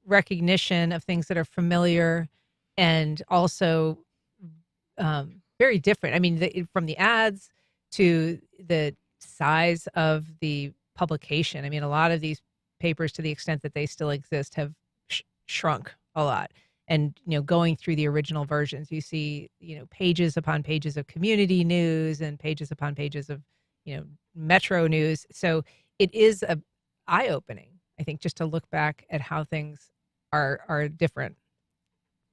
recognition of things that are familiar and also very different. I mean, from the ads to the size of the publication. I mean, a lot of these papers, to the extent that they still exist, have shrunk a lot. And, going through the original versions, you see, pages upon pages of community news and pages upon pages of, metro news. So it is a eye-opening, I think, just to look back at how things are different.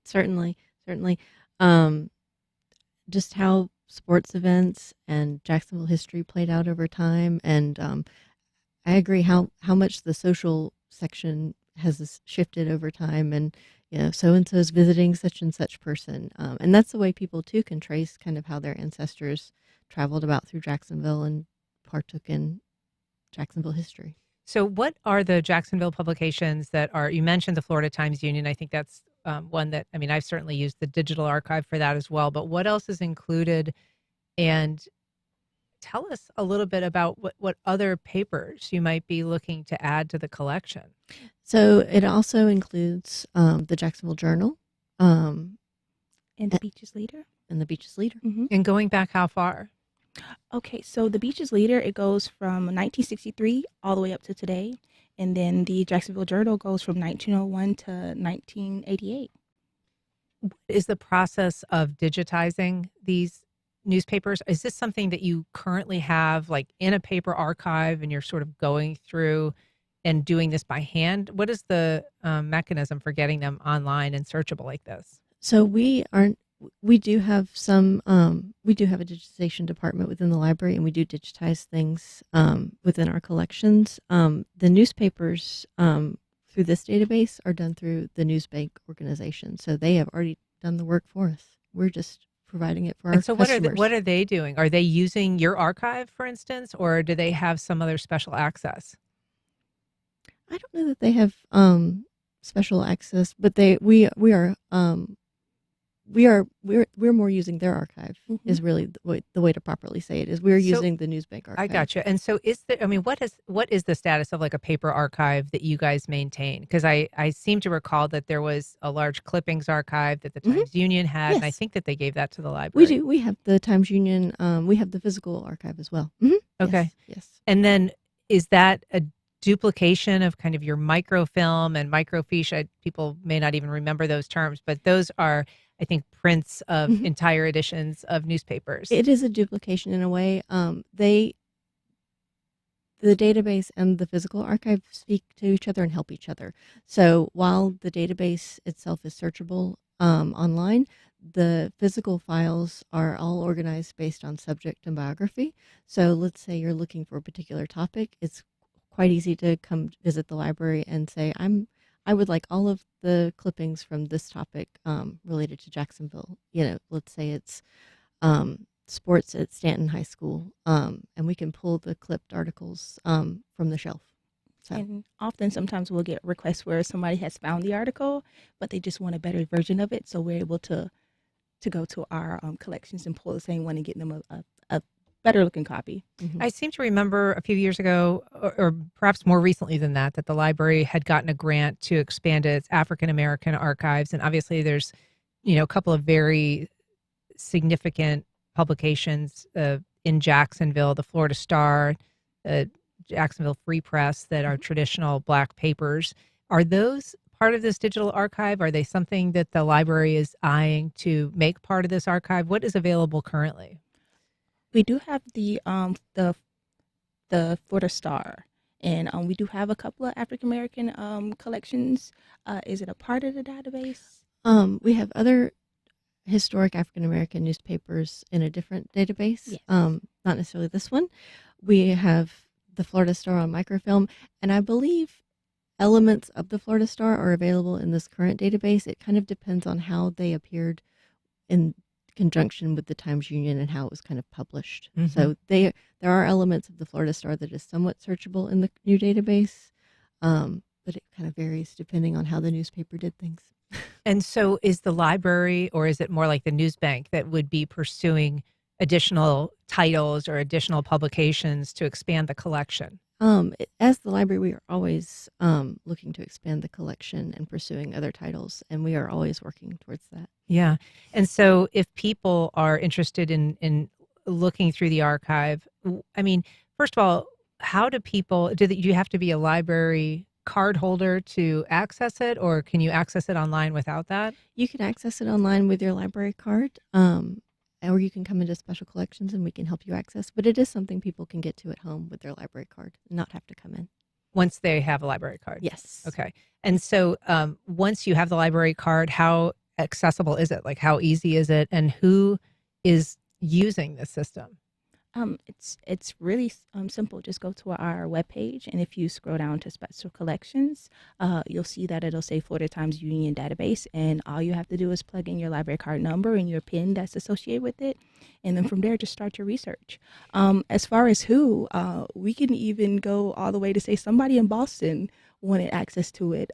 Certainly. Just how sports events and Jacksonville history played out over time. And I agree how much the social section has shifted over time. And so-and-so's visiting such and such person. And that's the way people, too, can trace kind of how their ancestors traveled about through Jacksonville and partook in Jacksonville history. So what are the Jacksonville publications that are, you mentioned the Florida Times-Union. I think that's one that, I've certainly used the digital archive for that as well. But what else is included? And tell us a little bit about what other papers you might be looking to add to the collection. So it also includes the Jacksonville Journal. And the Beaches Leader. And the Beaches Leader. Mm-hmm. And going back how far? Okay, so the Beaches Leader, it goes from 1963 all the way up to today. And then the Jacksonville Journal goes from 1901 to 1988. What is the process of digitizing these newspapers? Is this something that you currently have like in a paper archive and you're sort of going through and doing this by hand? What is the mechanism for getting them online and searchable like this? So we do have we do have a digitization department within the library, and we do digitize things within our collections. The newspapers through this database are done through the News Bank organization. So they have already done the work for us. We're just providing it for our customers. What are they doing? Are they using your archive, for instance, or do they have some other special access? I don't know that they have special access, but we're more using their archive. Mm-hmm. Is really the way to properly say it is we're using the News Bank archive. I gotcha. And so what is the status of like a paper archive that you guys maintain? Because I seem to recall that there was a large clippings archive that the Times-Union had, Yes. and I think that they gave that to the library. We do. We have the Times-Union. We have the physical archive as well. Mm-hmm. Okay. Yes. And then is that a duplication of kind of your microfilm and microfiche? People may not even remember those terms, but those are, I think, prints of entire editions of newspapers. It is a duplication in a way. The database and the physical archive speak to each other and help each other. So while the database itself is searchable online, the physical files are all organized based on subject and biography. So let's say you're looking for a particular topic. It's quite easy to come visit the library and say, I would like all of the clippings from this topic related to Jacksonville. Let's say it's sports at Stanton High School, and we can pull the clipped articles from the shelf. So. And often, sometimes we'll get requests where somebody has found the article, but they just want a better version of it. So we're able to go to our collections and pull the same one and get them a better looking copy. I seem to remember a few years ago, or perhaps more recently than that, that the library had gotten a grant to expand its African American archives. And obviously there's, a couple of very significant publications in Jacksonville, the Florida Star, the Jacksonville Free Press, that are traditional Black papers. Are those part of this digital archive? Are they something that the library is eyeing to make part of this archive? What is available currently? We do have the Florida Star, and we do have a couple of African American collections. Is it a part of the database? We have other historic African American newspapers in a different database. Yes. Not necessarily this one. We have the Florida Star on microfilm, and I believe elements of the Florida Star are available in this current database. It kind of depends on how they appeared in conjunction with the Times Union and how it was kind of published. Mhm. So there are elements of the Florida Star that is somewhat searchable in the new database, but it kind of varies depending on how the newspaper did things. And so is the library, or is it more like the news bank that would be pursuing additional titles or additional publications to expand the collection? As the library, we are always looking to expand the collection and pursuing other titles, and we are always working towards that. Yeah. And so if people are interested in looking through the archive, I mean, first of all, how do people, do you have to be a library card holder to access it, or can you access it online without that? You can access it online with your library card, or you can come into special collections and we can help you access. But it is something people can get to at home with their library card and not have to come in. Once they have a library card? Yes. Okay. And so once you have the library card, how accessible is it? Like, how easy is it? And who is using the system? It's really simple. Just go to our webpage, and if you scroll down to special collections, you'll see that it'll say Florida Times Union database, and all you have to do is plug in your library card number and your PIN that's associated with it, and then from there, just start your research. As far as who, we can even go all the way to say somebody in Boston wanted access to it.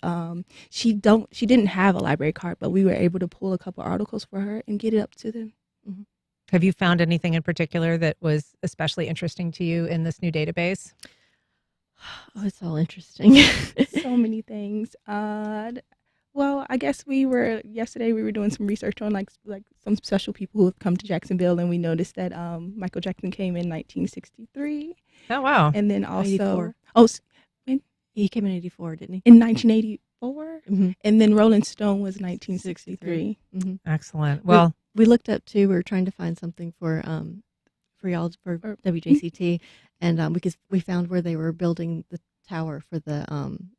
She didn't have a library card, but we were able to pull a couple articles for her and get it up to them. Mm-hmm. Have you found anything in particular that was especially interesting to you in this new database? Oh, it's all interesting. So many things. Well, I guess yesterday we were doing some research on like some special people who have come to Jacksonville, and we noticed that Michael Jackson came in 1963. Oh, wow. And then also, 84. He came in 84, didn't he? In 1984. Mm-hmm. And then Rolling Stone was 1963. Mm-hmm. Excellent. Well, we looked up too. We were trying to find something for y'all for WJCT, and because we found where they were building the tower for the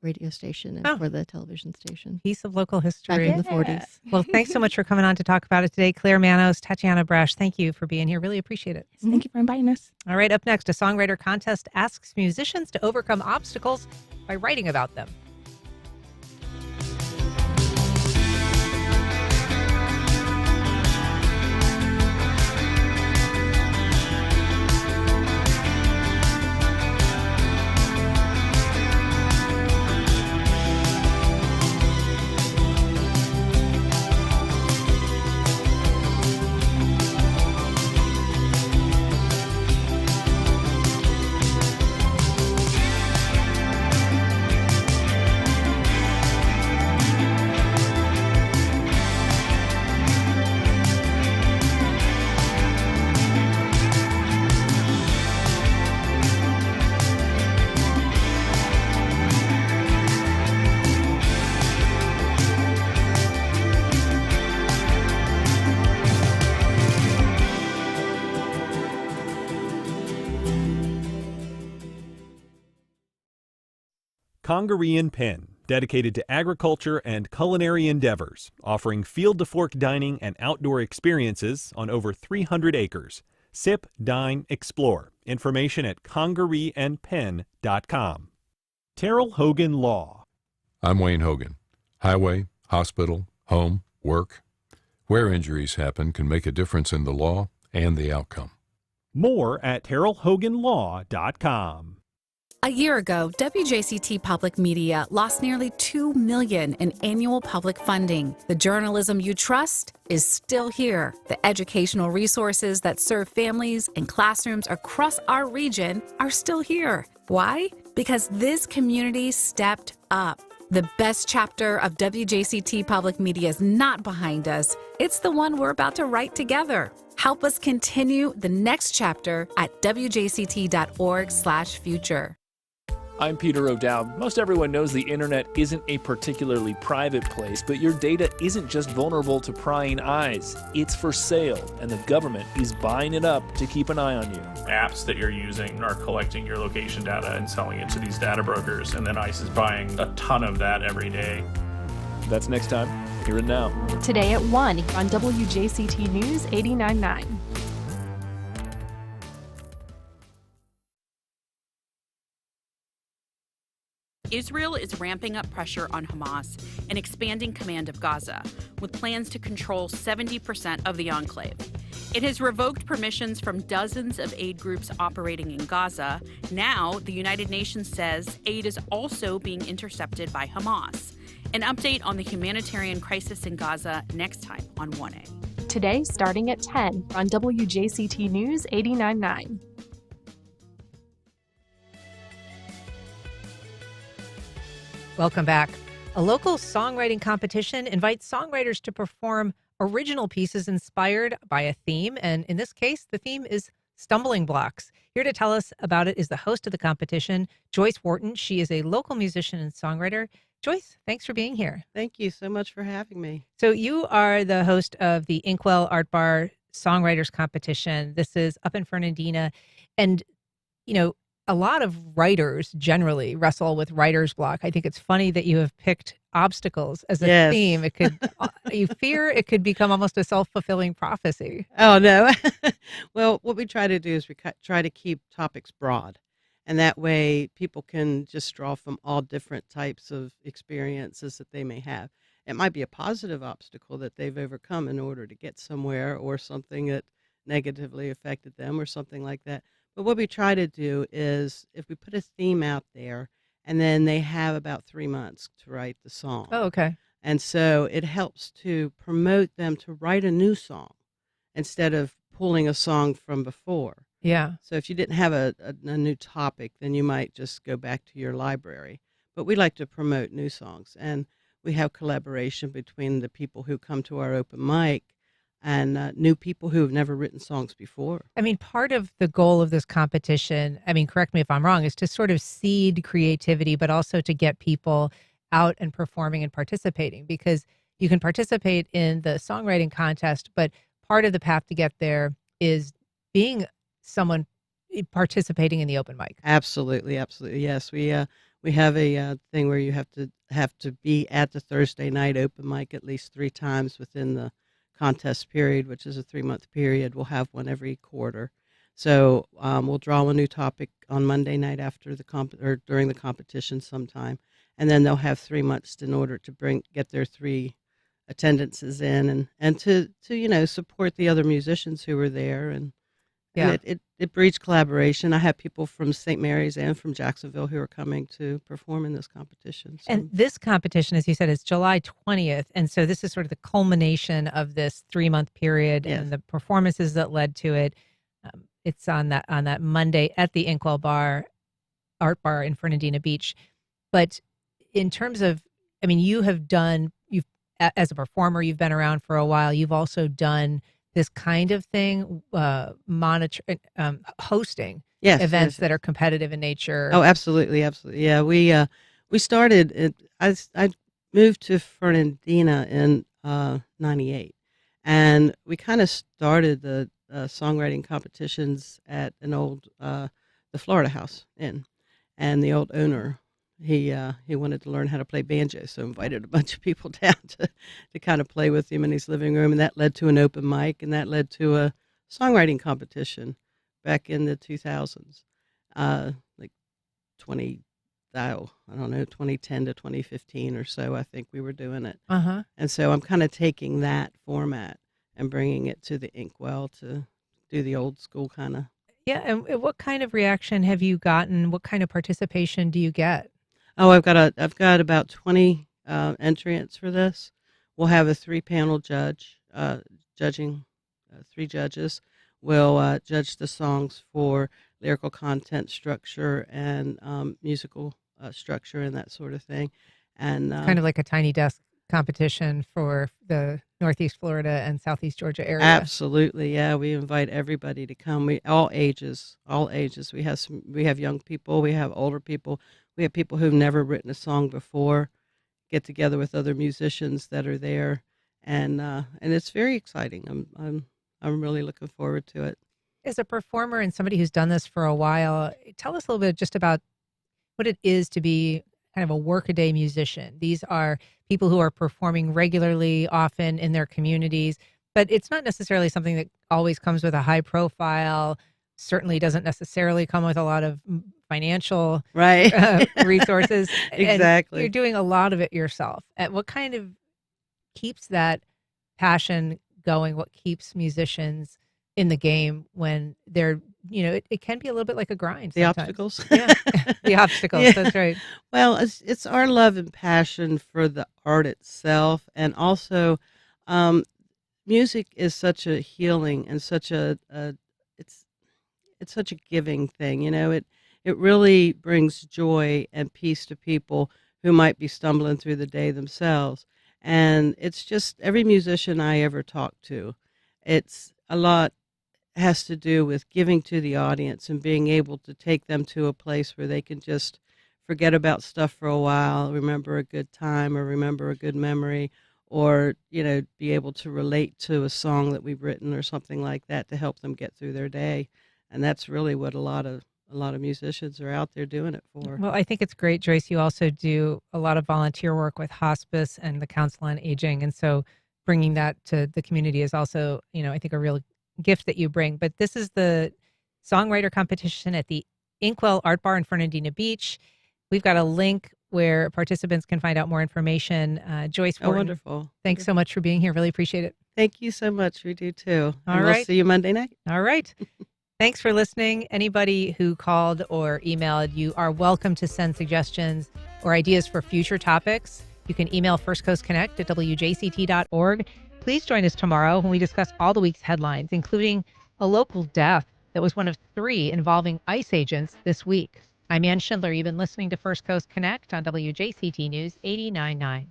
radio station and for the television station. Piece of local history Back in the 40s. Well, thanks so much for coming on to talk about it today, Claire Manos, Tatiana Brash. Thank you for being here. Really appreciate it. Thank you for inviting us. All right, up next, a songwriter contest asks musicians to overcome obstacles by writing about them. Congaree & Pen, dedicated to agriculture and culinary endeavors, offering field-to-fork dining and outdoor experiences on over 300 acres. Sip, dine, explore. Information at congareeandpen.com. Terrell Hogan Law. I'm Wayne Hogan. Highway, hospital, home, work. Where injuries happen can make a difference in the law and the outcome. More at terrellhoganlaw.com. A year ago, WJCT Public Media lost nearly $2 million in annual public funding. The journalism you trust is still here. The educational resources that serve families and classrooms across our region are still here. Why? Because this community stepped up. The best chapter of WJCT Public Media is not behind us. It's the one we're about to write together. Help us continue the next chapter at wjct.org/future. I'm Peter O'Dowd. Most everyone knows the internet isn't a particularly private place, but your data isn't just vulnerable to prying eyes. It's for sale, and the government is buying it up to keep an eye on you. Apps that you're using are collecting your location data and selling it to these data brokers, and then ICE is buying a ton of that every day. That's next time, here and now. Today at 1 on WJCT News 89.9. Israel is ramping up pressure on Hamas and expanding command of Gaza, with plans to control 70% of the enclave. It has revoked permissions from dozens of aid groups operating in Gaza. Now, the United Nations says aid is also being intercepted by Hamas. An update on the humanitarian crisis in Gaza next time on 1A. Today starting at 10 on WJCT News 89.9. Welcome back. A local songwriting competition invites songwriters to perform original pieces inspired by a theme. And in this case, the theme is stumbling blocks. Here to tell us about it is the host of the competition, Joyce Wharton. She is a local musician and songwriter. Joyce, thanks for being here. Thank you so much for having me. So you are the host of the Inkwell Art Bar Songwriters Competition. This is up in Fernandina. And, you know, a lot of writers generally wrestle with writer's block. I think it's funny that you have picked obstacles as a theme. It could, you fear it could become almost a self-fulfilling prophecy. Oh, no. Well, what we try to do is we try to keep topics broad. And that way people can just draw from all different types of experiences that they may have. It might be a positive obstacle that they've overcome in order to get somewhere, or something that negatively affected them or something like that. But what we try to do is, if we put a theme out there, and then they have about 3 months to write the song. Oh, okay. And so it helps to promote them to write a new song instead of pulling a song from before. Yeah. So if you didn't have a new topic, then you might just go back to your library. But we like to promote new songs. And we have collaboration between the people who come to our open mic and new people who have never written songs before. I mean, part of the goal of this competition, I mean, correct me if I'm wrong, is to sort of seed creativity, but also to get people out and performing and participating, because you can participate in the songwriting contest, but part of the path to get there is being someone participating in the open mic. Absolutely, absolutely. Yes, we have a thing where you have to be at the Thursday night open mic at least 3 times within the contest period, which is a 3-month period. We'll have one every quarter. So we'll draw a new topic on Monday night after the or during the competition sometime, and then they'll have 3 months in order to get their 3 attendances in, and to support the other musicians who were there, and it breeds collaboration. I have people from St. Mary's and from Jacksonville who are coming to perform in this competition. So. And this competition, as you said, is July 20th. And so this is sort of the culmination of this 3-month period and the performances that led to it. It's on that Monday at the Inkwell Art Bar in Fernandina Beach. But in terms of, I mean, as a performer, you've been around for a while. You've also done this kind of thing, hosting events that are competitive in nature. Oh, absolutely, absolutely. Yeah, we started. I moved to Fernandina in '98, and we kind of started the songwriting competitions at an old the Florida House Inn, and the old owner. He wanted to learn how to play banjo, so invited a bunch of people down to kind of play with him in his living room, and that led to an open mic, and that led to a songwriting competition back in the 2000s, like 2010 to 2015 or so. I think we were doing it, and so I'm kind of taking that format and bringing it to the Inkwell to do the old school kind of. Yeah, and what kind of reaction have you gotten? What kind of participation do you get? Oh, I've got about 20 entrants for this. We'll have a 3-panel judging. 3 judges will judge the songs for lyrical content, structure, and musical structure, and that sort of thing. And kind of like a tiny desk competition for the Northeast Florida and Southeast Georgia area. Absolutely, yeah. We invite everybody to come. all ages. We have young people. We have older people. We have people who've never written a song before get together with other musicians that are there, and it's very exciting. I'm really looking forward to it. As a performer and somebody who's done this for a while, tell us a little bit just about what it is to be kind of a workaday musician. These are people who are performing regularly, often in their communities, but it's not necessarily something that always comes with a high profile, certainly doesn't necessarily come with a lot of financial resources. Exactly. And you're doing a lot of it yourself. What kind of keeps that passion going? What keeps musicians in the game when they're, it can be a little bit like a grind The sometimes. obstacles. Yeah, the obstacles. Yeah. That's right. Well, it's our love and passion for the art itself, and also music is such a healing and such it's such a giving thing. It really brings joy and peace to people who might be stumbling through the day themselves. And it's just every musician I ever talk to, it's a lot has to do with giving to the audience and being able to take them to a place where they can just forget about stuff for a while, remember a good time or remember a good memory, or be able to relate to a song that we've written or something like that to help them get through their day. And that's really what a lot of musicians are out there doing it for. Well, I think it's great, Joyce. You also do a lot of volunteer work with hospice and the Council on Aging, and so bringing that to the community is also, I think, a real gift that you bring. But this is the songwriter competition at the Inkwell Art Bar in Fernandina Beach. We've got a link where participants can find out more information. Joyce Wharton, wonderful. Thanks so much for being here. Really appreciate it. Thank you so much. We do too. All And right. We'll see you Monday night. All right. Thanks for listening. Anybody who called or emailed, you are welcome to send suggestions or ideas for future topics. You can email First Coast Connect at wjct.org. Please join us tomorrow when we discuss all the week's headlines, including a local death that was one of 3 involving ICE agents this week. I'm Ann Schindler. You've been listening to First Coast Connect on WJCT News 89.9.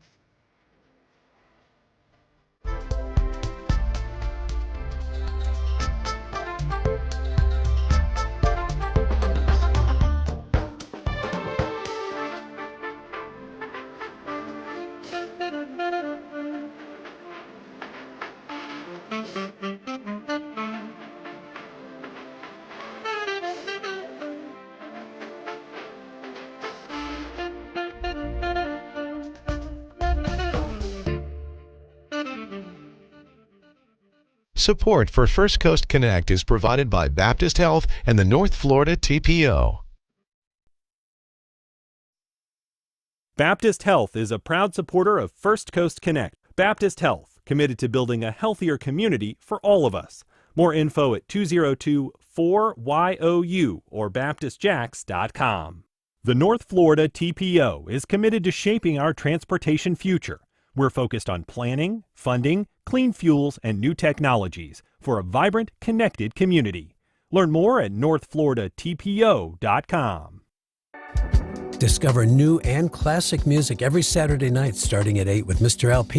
Support for First Coast Connect is provided by Baptist Health and the North Florida TPO. Baptist Health is a proud supporter of First Coast Connect. Baptist Health, committed to building a healthier community for all of us. More info at 202-4YOU or baptistjacks.com. The North Florida TPO is committed to shaping our transportation future. We're focused on planning, funding, clean fuels, and new technologies for a vibrant, connected community. Learn more at northfloridatpo.com. Discover new and classic music every Saturday night starting at 8 with Mr. LP